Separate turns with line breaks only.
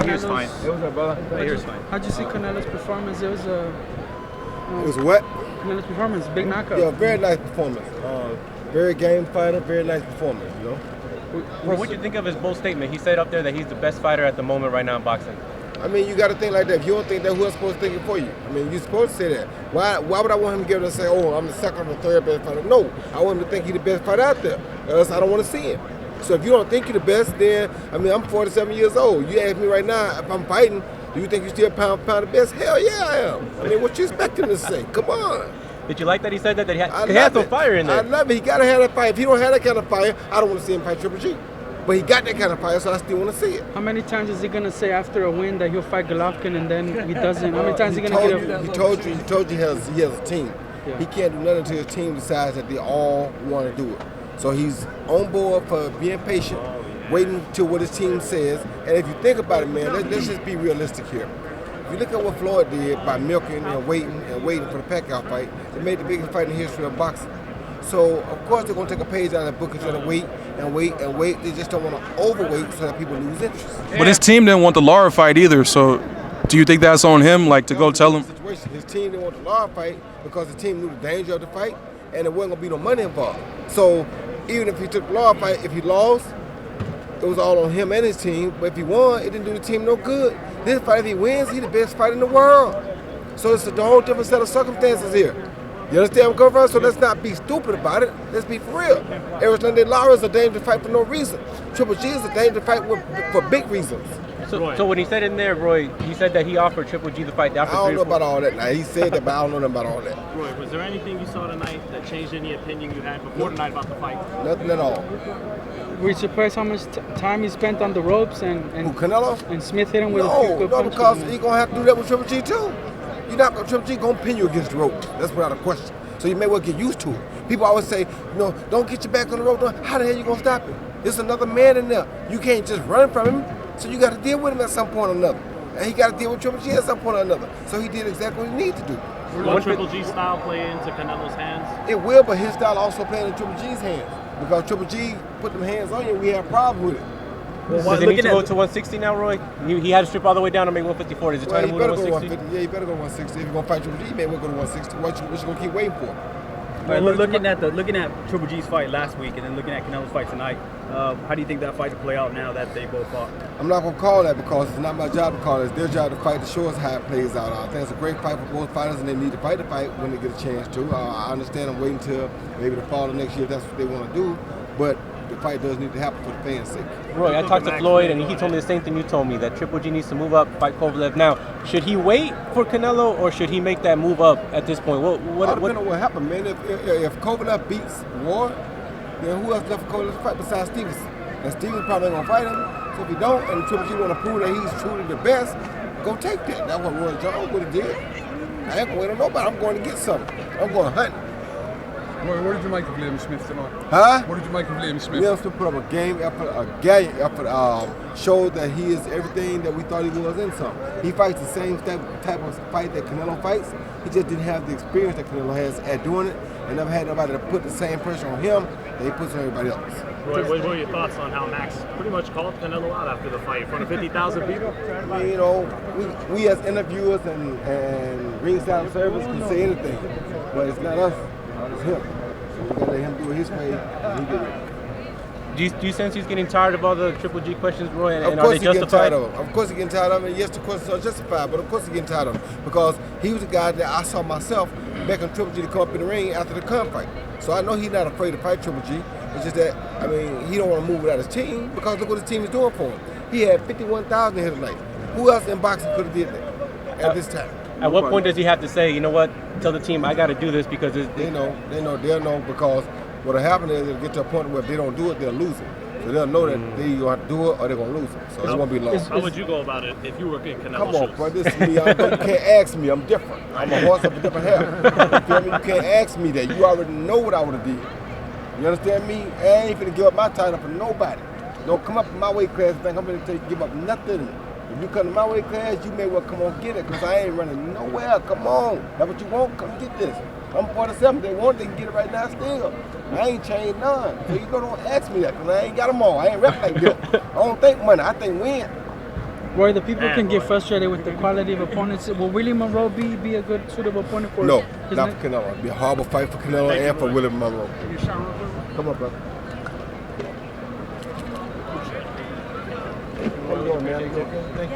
He was fine.
It was a brother.
He was fine.
How'd you see Canelo's performance? It was
It was what?
Canelo's performance, big knockout.
Yeah, very nice performance. Very game fighter, very nice performance, you know.
Well, what do you think of his bold statement? He said up there that he's the best fighter at the moment right now in boxing.
I mean, you got to think like that. If you don't think that, who else supposed to think it for you? I mean, you're supposed to say that. Why would I want him to give it and say, oh, I'm the second or third best fighter? No, I want him to think he's the best fighter out there. Else I don't want to see him. So if you don't think you're the best, then, I mean, I'm 47 years old. You ask me right now, if I'm fighting, do you think you still pound the best? Hell yeah, I am. I mean, what you expecting to say? Come on.
Did you like that he said that he had some fire in there?
I love it. He got to have that fire. If he don't have that kind of fire, I don't want to see him fight Triple G. But he got that kind of fire, so I still want to see it.
How many times is he gonna say after a win that he'll fight Golovkin and then he doesn't? How many times is he gonna get a...
He told you he has a team. Yeah. He can't do nothing until his team decides that they all want to do it. So he's on board for being patient, waiting till what his team says. And if you think about it, man, let's just be realistic here. If you look at what Floyd did by milking and waiting for the Pacquiao fight, it made the biggest fight in the history of boxing. So, of course, they're going to take a page out of the book and try to wait and wait and wait. They just don't want to overweight so that people lose interest.
But his team didn't want the Lara fight either, so do you think that's on him, like, to go tell him?
His team didn't want the Lara fight because the team knew the danger of the fight and there wasn't going to be no money involved. So, even if he took the Lara fight, if he lost, it was all on him and his team. But if he won, it didn't do the team no good. This fight, if he wins, he's the best fighter in the world. So it's a whole different set of circumstances here. You understand where I'm coming from? So let's not be stupid about it. Let's be for real. Erislandy Lara is a dangerous fight for no reason. Triple G is a dangerous fight for big reasons.
So when he said in there, Roy, he said that he offered Triple G the fight.
I don't know about all that now. He said that, but I don't know nothing about all that.
Roy, was there anything you saw tonight that changed any opinion you had before tonight about the fight?
Nothing at all.
Were you surprised how much time he spent on the ropes and
Who, Canelo?
And Smith hit him with a few good punches?
No, because he's going to have to do that with Triple G too. You're not going Triple G going to pin you against the ropes. That's without a question. So you may well get used to it. People always say, don't get your back on the rope. How the hell you going to stop him? There's another man in there. You can't just run from him. So you got to deal with him at some point or another. And he got to deal with Triple G at some point or another. So he did exactly what he needed to do.
Will Triple G style play into Canelo's hands?
It will, but his style also playing in Triple G's hands. Because Triple G put them hands on you, we have a problem with it.
Does he need to go to 160 now, Roy? He had to strip all the way down to make 154. Is it time to move to 160?
Yeah, he better go 160. If you're going to fight Triple G, he may well go to 160. What you going to keep waiting for?
Right, looking at Triple G's fight last week and then looking at Canelo's fight tonight, how do you think that fight will play out now that they both fought?
I'm not going to call that because it's not my job to call it. It's their job to fight to show us how it plays out. I think it's a great fight for both fighters and they need to fight the fight when they get a chance to. I understand I'm waiting until maybe the fall of next year if that's what they want to do, but the fight does need to happen for the fans' sake.
Roy, I talked to Floyd and he told me the same thing you told me, that Triple G needs to move up, fight Kovalev. Now, should he wait for Canelo or should he make that move up at this point?
What happened, man? If Kovalev beats Ward, then who else left for Kovalev to fight besides Stevenson? And Stevenson probably ain't going to fight him. So if he don't, and Triple G want to prove that he's truly the best, go take that. That's what Roy Jones would have did. I ain't going to wait on nobody. I'm going to get something. I'm going to hunt.
What did you make of Liam Smith tonight?
Huh?
What did you make of Liam Smith?
Liam Smith put up a game effort, a gallant effort, showed that he is everything that we thought he was in some. He fights the same type of fight that Canelo fights. He just didn't have the experience that Canelo has at doing it and never had nobody to put the same pressure on him that he puts on everybody else.
Roy, what were your thoughts on how Max pretty much called Canelo out after the fight in front of 50,000 people?
I mean, we as interviewers and ringside observers can say anything, but it's not us. It's him. So we gotta let him do it his way and he did it.
Do you sense he's getting tired of all the Triple G questions, Roy? And
of course
are they justified?
Of course he's getting tired of it. Yes, the questions are justified, but of course he's getting tired of it because he was the guy that I saw myself begging Triple G to come up in the ring after the Khan fight. So I know he's not afraid to fight Triple G. It's just that, I mean, he don't want to move without his team because look what his team is doing for him. He had 51,000 here tonight. Who else in boxing could have did that at this time?
At what point does he have to say, you know what, tell the team I got to do this because
they'll know because what'll happen is it'll get to a point where if they don't do it, they'll lose it. So they'll know that they either have to do it or they're going to lose it. So it's going to be lost.
How would you go about it if you were in Canelo's
Come on, bro. This is me. You can't ask me. I'm different. I'm a horse of a different hair. You feel me? You can't ask me that. You already know what I would have did. You understand me? I ain't finna give up my title for nobody. Don't come up in my weight class and think I'm finna give up nothing. If you come to my weight class, you may well come on get it, because I ain't running nowhere. Come on. That's what you want? Come get this. I'm 47. They want, they can get it right now still. I ain't changed none. So you don't ask me that, because I ain't got them all. I ain't rep like that. I don't think money. I think win.
Roy, the people
Man,
can get
Roy.
frustrated with the quality of opponents. Will Willie Monroe be a good suitable opponent for?
No,
his
not
next-
for Canelo. It'd be a horrible fight for Canelo and for Willie Monroe. Come on, brother. How you doing, man?